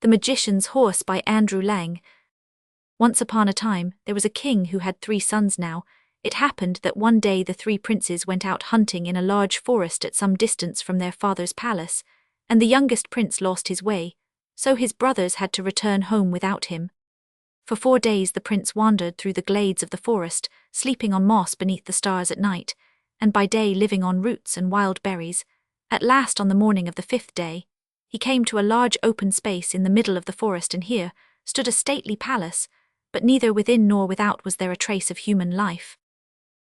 The Magician's Horse by Andrew Lang. Once upon a time, there was a king who had 3 sons now. It happened that one day the 3 princes went out hunting in a large forest at some distance from their father's palace, and the youngest prince lost his way, so his brothers had to return home without him. For 4 days the prince wandered through the glades of the forest, sleeping on moss beneath the stars at night, and by day living on roots and wild berries. At last, on the morning of the 5th day, he came to a large open space in the middle of the forest, and here stood a stately palace, but neither within nor without was there a trace of human life.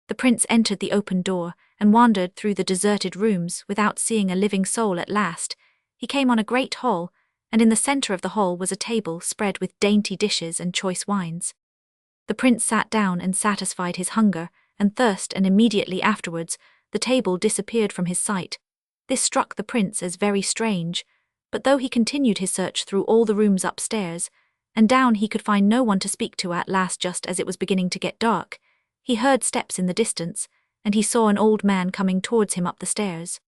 The prince entered the open door and wandered through the deserted rooms without seeing a living soul. At last, he came on a great hall, and in the center of the hall was a table spread with dainty dishes and choice wines. The prince sat down and satisfied his hunger and thirst, and immediately afterwards the table disappeared from his sight. This struck the prince as very strange, but though he continued his search through all the rooms upstairs and down, he could find no one to speak to. At last, just as it was beginning to get dark, he heard steps in the distance, and he saw an old man coming towards him up the stairs.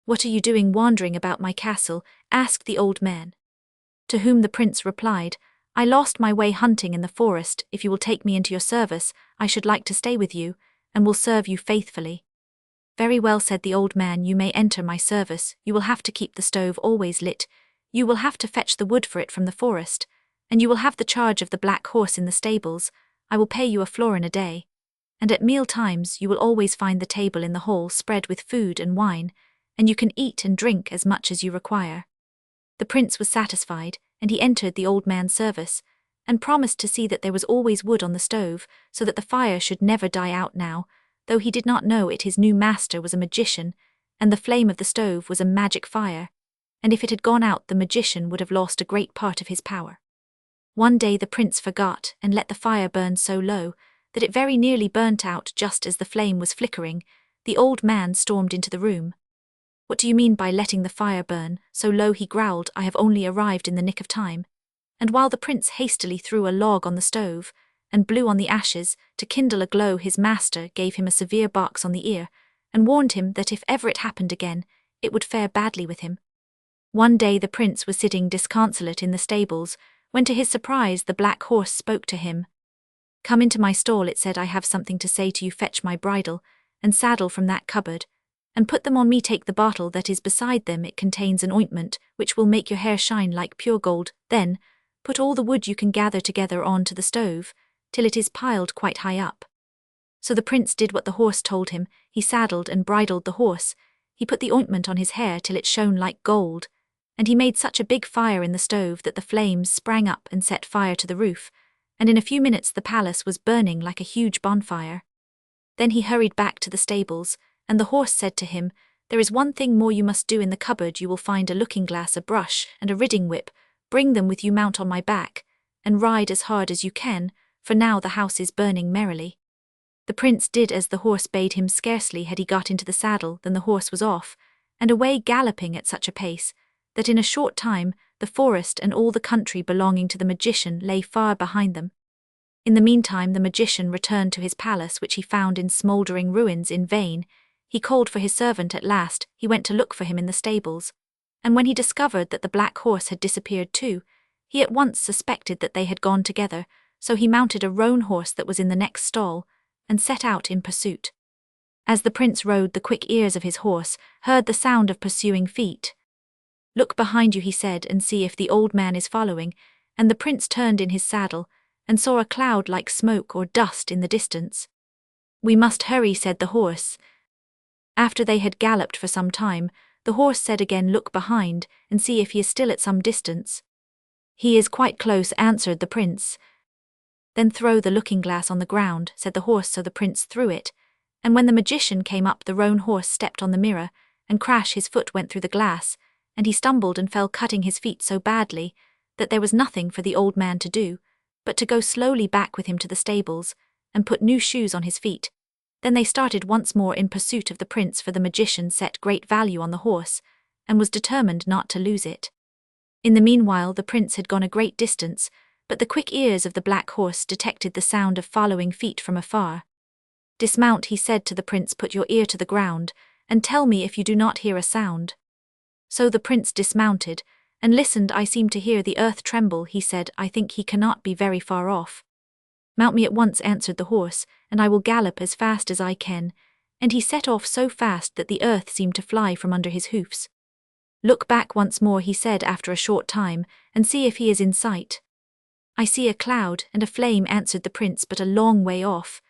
"What are you doing wandering about my castle?" asked the old man. To whom the prince replied, "I lost my way hunting in the forest. If you will take me into your service, I should like to stay with you, and will serve you faithfully." "Very well," said the old man, "you may enter my service. You will have to keep the stove always lit. You will have to fetch the wood for it from the forest, and you will have the charge of the black horse in the stables. I will pay you a florin a day. And at meal times you will always find the table in the hall spread with food and wine, and you can eat and drink as much as you require." The prince was satisfied, and he entered the old man's service, and promised to see that there was always wood on the stove, so that the fire should never die out. Now, though he did not know it, his new master was a magician, and the flame of the stove was a magic fire, and if it had gone out the magician would have lost a great part of his power. One day the prince forgot and let the fire burn so low that it very nearly burnt out. Just as the flame was flickering, the old man stormed into the room. "What do you mean by letting the fire burn so low?" he growled. "I have only arrived in the nick of time." And while the prince hastily threw a log on the stove and blew on the ashes to kindle a glow, his master gave him a severe box on the ear and warned him that if ever it happened again, it would fare badly with him. One day the prince was sitting disconsolate in the stables, when to his surprise the black horse spoke to him. "Come into my stall," it said. "I have something to say to you. Fetch my bridle and saddle from that cupboard, and put them on me. Take the bottle that is beside them. It contains an ointment which will make your hair shine like pure gold. Then put all the wood you can gather together on to the stove, till it is piled quite high up." So the prince did what the horse told him. He saddled and bridled the horse. He put the ointment on his hair till it shone like gold, and he made such a big fire in the stove that the flames sprang up and set fire to the roof, and in a few minutes the palace was burning like a huge bonfire. Then he hurried back to the stables, and the horse said to him, "There is one thing more you must do. In the cupboard you will find a looking-glass, a brush, and a riding whip. Bring them with you, mount on my back, and ride as hard as you can, for now the house is burning merrily." The prince did as the horse bade him. Scarcely had he got into the saddle than the horse was off, and away galloping at such a pace that in a short time the forest and all the country belonging to the magician lay far behind them. In the meantime the magician returned to his palace, which he found in smouldering ruins. In vain he called for his servant. At last he went to look for him in the stables, and when he discovered that the black horse had disappeared too, he at once suspected that they had gone together, so he mounted a roan horse that was in the next stall, and set out in pursuit. As the prince rode, the quick ears of his horse heard the sound of pursuing feet. "Look behind you," he said, "and see if the old man is following." And the prince turned in his saddle, and saw a cloud like smoke or dust in the distance. "We must hurry," said the horse. After they had galloped for some time, the horse said again, "Look behind, and see if he is still at some distance." "He is quite close," answered the prince. "Then throw the looking-glass on the ground," said the horse, so the prince threw it, and when the magician came up the roan horse stepped on the mirror, and crash his foot went through the glass, and he stumbled and fell, cutting his feet so badly that there was nothing for the old man to do but to go slowly back with him to the stables and put new shoes on his feet. Then they started once more in pursuit of the prince, for the magician set great value on the horse and was determined not to lose it. In the meanwhile the prince had gone a great distance, but the quick ears of the black horse detected the sound of following feet from afar. "Dismount," he said to the prince, "put your ear to the ground, and tell me if you do not hear a sound." So the prince dismounted, and listened. I seemed to hear the earth tremble. He said, I think he cannot be very far off. Mount me at once, answered the horse, and I will gallop as fast as I can. And he set off so fast that the earth seemed to fly from under his hoofs. Look back once more, he said after a short time, and see if he is in sight. I see a cloud and a flame, answered the prince, but a long way off.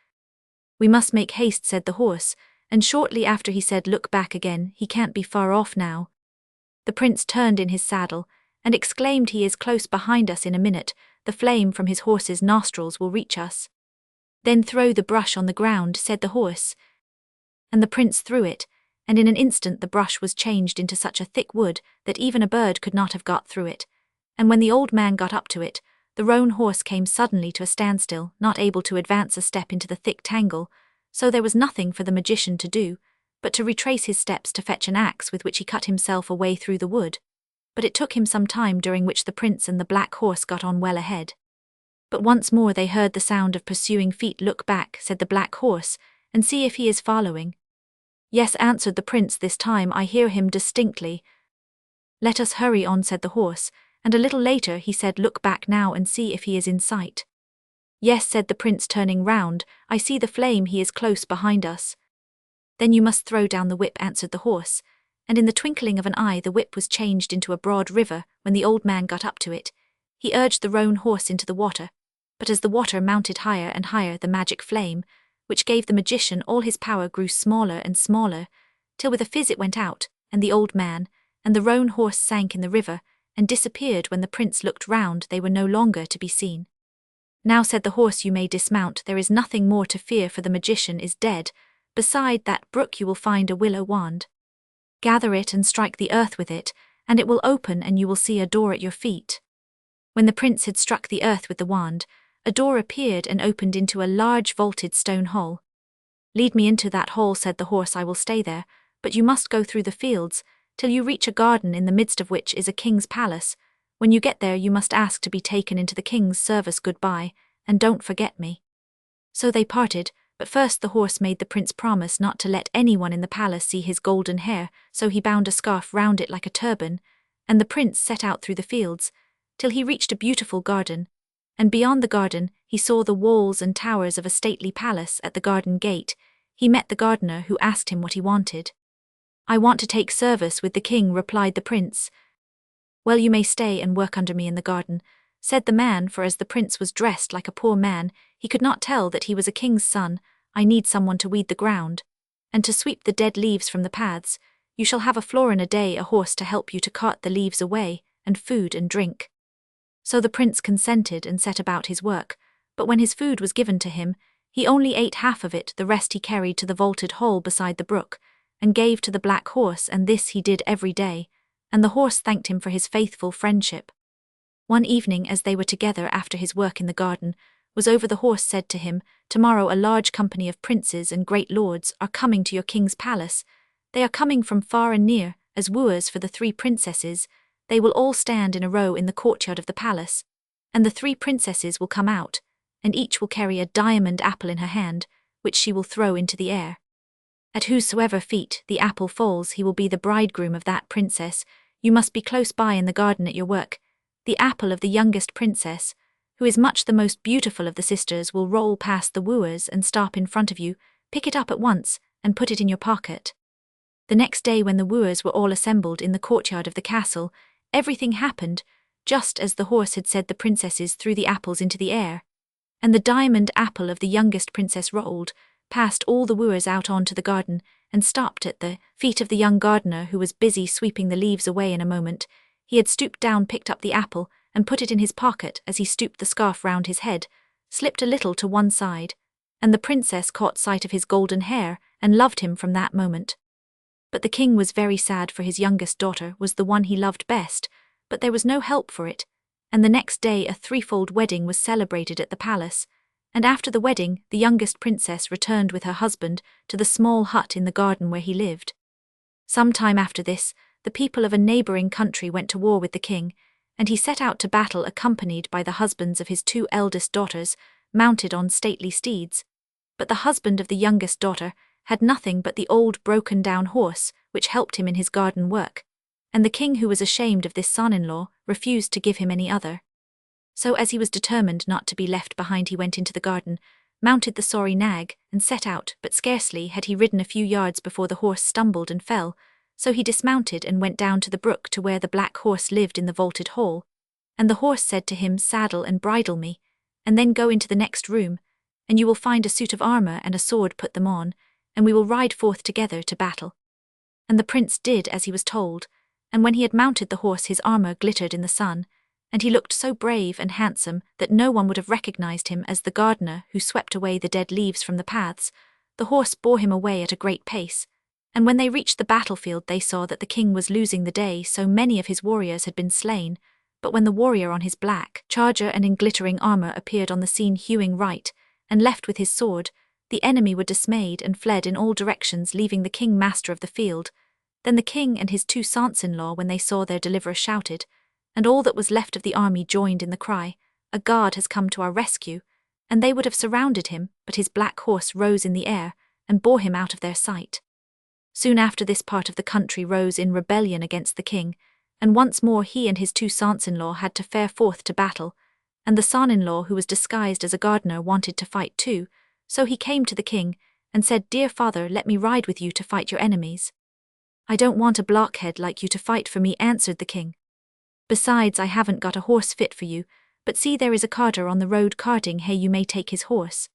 We must make haste, said the horse, and shortly after he said, look back again, he can't be far off now. The prince turned in his saddle, and exclaimed, he is close behind us. In a minute, the flame from his horse's nostrils will reach us. Then throw the brush on the ground, said the horse. And the prince threw it, and in an instant the brush was changed into such a thick wood that even a bird could not have got through it. And when the old man got up to it, the roan horse came suddenly to a standstill, not able to advance a step into the thick tangle, so there was nothing for the magician to do but to retrace his steps to fetch an axe with which he cut himself a way through the wood. But it took him some time, during which the prince and the black horse got on well ahead. But once more they heard the sound of pursuing feet. Look back, said the black horse, and see if he is following. Yes, answered the prince, this time I hear him distinctly. Let us hurry on, said the horse, and a little later he said, look back now and see if he is in sight. Yes, said the prince, turning round, I see the flame, he is close behind us. Then you must throw down the whip, answered the horse, and in the twinkling of an eye the whip was changed into a broad river. When the old man got up to it, he urged the roan horse into the water, but as the water mounted higher and higher, the magic flame, which gave the magician all his power, grew smaller and smaller, till with a fizz it went out, and the old man and the roan horse sank in the river, and disappeared. When the prince looked round, they were no longer to be seen. Now, said the horse, you may dismount, there is nothing more to fear, for the magician is dead. Beside that brook you will find a willow wand. Gather it and strike the earth with it, and it will open, and you will see a door at your feet. When the prince had struck the earth with the wand, a door appeared and opened into a large vaulted stone hole. Lead me into that hole, said the horse, I will stay there, but you must go through the fields, till you reach a garden in the midst of which is a king's palace. When you get there you must ask to be taken into the king's service. Goodbye, and don't forget me. So they parted, but first the horse made the prince promise not to let anyone in the palace see his golden hair, so he bound a scarf round it like a turban, and the prince set out through the fields, till he reached a beautiful garden, and beyond the garden he saw the walls and towers of a stately palace. At the garden gate he met the gardener, who asked him what he wanted. I want to take service with the king, replied the prince. Well, you may stay and work under me in the garden, said the man, for as the prince was dressed like a poor man, he could not tell that he was a king's son. I need someone to weed the ground, and to sweep the dead leaves from the paths. You shall have a florin a day, a horse to help you to cart the leaves away, and food and drink. So the prince consented and set about his work, but when his food was given to him, he only ate half of it. The rest he carried to the vaulted hole beside the brook, and gave to the black horse, and this he did every day, and the horse thanked him for his faithful friendship. One evening, as they were together after his work in the garden was over, the horse said to him, Tomorrow a large company of princes and great lords are coming to your king's palace. They are coming from far and near, as wooers for the 3 princesses. They will all stand in a row in the courtyard of the palace, and the 3 princesses will come out, and each will carry a diamond apple in her hand, which she will throw into the air. At whosoever feet the apple falls, he will be the bridegroom of that princess. You must be close by in the garden at your work. The apple of the youngest princess, who is much the most beautiful of the sisters, will roll past the wooers and stop in front of you. Pick it up at once and put it in your pocket. The next day, when the wooers were all assembled in the courtyard of the castle, everything happened just as the horse had said. The princesses threw the apples into the air, and the diamond apple of the youngest princess rolled past all the wooers out onto the garden, and stopped at the feet of the young gardener, who was busy sweeping the leaves away. In a moment he had stooped down, picked up the apple, and put it in his pocket. As he stooped, the scarf round his head slipped a little to one side, and the princess caught sight of his golden hair and loved him from that moment. But the king was very sad, for his youngest daughter was the one he loved best, but there was no help for it, and the next day a 3-fold wedding was celebrated at the palace, and after the wedding the youngest princess returned with her husband to the small hut in the garden where he lived. Some time after this, the people of a neighbouring country went to war with the king, and he set out to battle accompanied by the husbands of his 2 eldest daughters, mounted on stately steeds. But the husband of the youngest daughter had nothing but the old broken-down horse which helped him in his garden work, And the king, who was ashamed of this son-in-law, refused to give him any other. So as he was determined not to be left behind, he went into the garden, mounted the sorry nag, and set out, but scarcely had he ridden a few yards before the horse stumbled and fell, so he dismounted and went down to the brook to where the black horse lived in the vaulted hall. And the horse said to him, "Saddle and bridle me, and then go into the next room, and you will find a suit of armor and a sword, put them on, and we will ride forth together to battle." And the prince did as he was told, and when he had mounted the horse his armor glittered in the sun, and he looked so brave and handsome that no one would have recognized him as the gardener who swept away the dead leaves from the paths. The horse bore him away at a great pace, and when they reached the battlefield they saw that the king was losing the day, so many of his warriors had been slain. But when the warrior on his black charger and in glittering armor appeared on the scene, hewing right and left with his sword, the enemy were dismayed and fled in all directions, leaving the king master of the field. Then the king and his two sons-in-law, when they saw their deliverer, shouted, and all that was left of the army joined in the cry, "A god has come to our rescue," and they would have surrounded him, but his black horse rose in the air and bore him out of their sight. Soon after this part of the country rose in rebellion against the king, and once more he and his two sons-in-law had to fare forth to battle, and the son-in-law, who was disguised as a gardener, wanted to fight too, so he came to the king and said, "Dear father, let me ride with you to fight your enemies." "I don't want a blockhead like you to fight for me," answered the king. "Besides, I haven't got a horse fit for you, but see, there is a carter on the road carting hay, you may take his horse."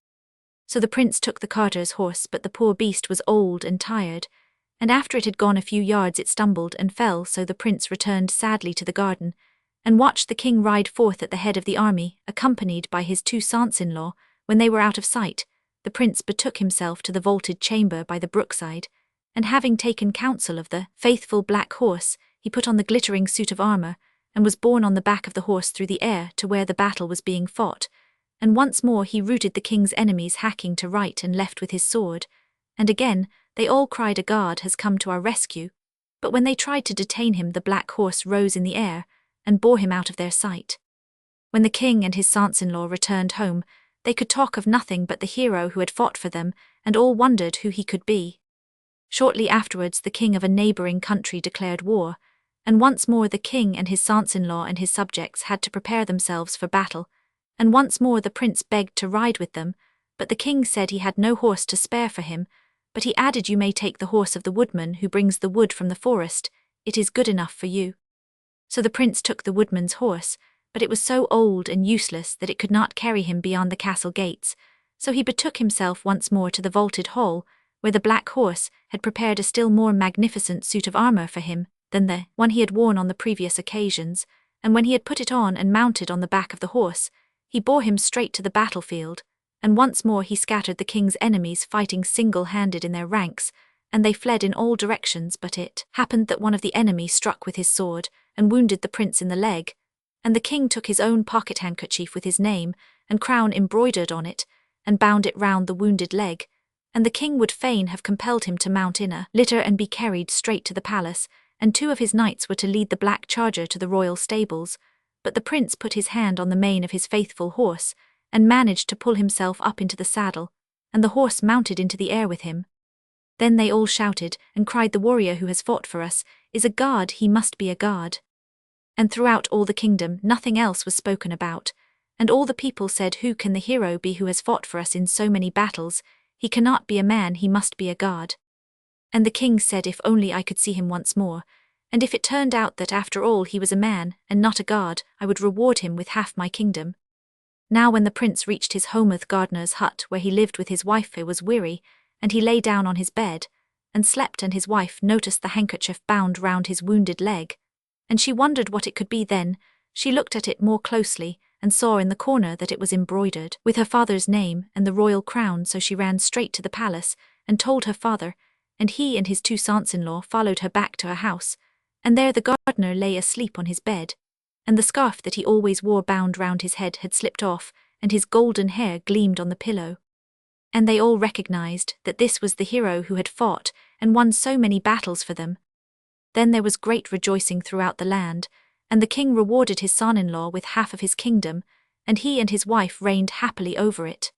So the prince took the carter's horse, but the poor beast was old and tired, and after it had gone a few yards it stumbled and fell, so the prince returned sadly to the garden, and watched the king ride forth at the head of the army, accompanied by his two sons-in-law. When they were out of sight, the prince betook himself to the vaulted chamber by the brookside, and having taken counsel of the faithful black horse, he put on the glittering suit of armor, and was borne on the back of the horse through the air to where the battle was being fought, and once more he routed the king's enemies, hacking to right and left with his sword, and again they all cried, "A god has come to our rescue," but when they tried to detain him the black horse rose in the air and bore him out of their sight. When the king and his sons-in-law returned home, they could talk of nothing but the hero who had fought for them, and all wondered who he could be. Shortly afterwards the king of a neighboring country declared war, and once more the king and his sons-in-law and his subjects had to prepare themselves for battle, and once more the prince begged to ride with them, but the king said he had no horse to spare for him, but he added, "You may take the horse of the woodman who brings the wood from the forest, it is good enough for you." So the prince took the woodman's horse, but it was so old and useless that it could not carry him beyond the castle gates, so he betook himself once more to the vaulted hall, where the black horse had prepared a still more magnificent suit of armor for him than the one he had worn on the previous occasions, and when he had put it on and mounted on the back of the horse, he bore him straight to the battlefield, and once more he scattered the king's enemies, fighting single-handed in their ranks, and they fled in all directions. But it happened that one of the enemy struck with his sword and wounded the prince in the leg, and the king took his own pocket-handkerchief with his name and crown embroidered on it, and bound it round the wounded leg, and the king would fain have compelled him to mount in a litter and be carried straight to the palace, and two of his knights were to lead the black charger to the royal stables, but the prince put his hand on the mane of his faithful horse, and managed to pull himself up into the saddle, and the horse mounted into the air with him. Then they all shouted and cried, "The warrior who has fought for us is a god, he must be a god." And throughout all the kingdom nothing else was spoken about, and all the people said, "Who can the hero be who has fought for us in so many battles? He cannot be a man, he must be a god." And the king said, "If only I could see him once more, and if it turned out that after all he was a man and not a god, I would reward him with half my kingdom." Now when the prince reached his Homeoth gardener's hut where he lived with his wife, he was weary, and he lay down on his bed and slept, and his wife noticed the handkerchief bound round his wounded leg, and she wondered what it could be. Then she looked at it more closely and saw in the corner that it was embroidered with her father's name and the royal crown, so she ran straight to the palace and told her father, and he and his two sons-in-law followed her back to her house, and there the gardener lay asleep on his bed, and the scarf that he always wore bound round his head had slipped off, and his golden hair gleamed on the pillow. And they all recognized that this was the hero who had fought and won so many battles for them. Then there was great rejoicing throughout the land, and the king rewarded his son-in-law with half of his kingdom, and he and his wife reigned happily over it.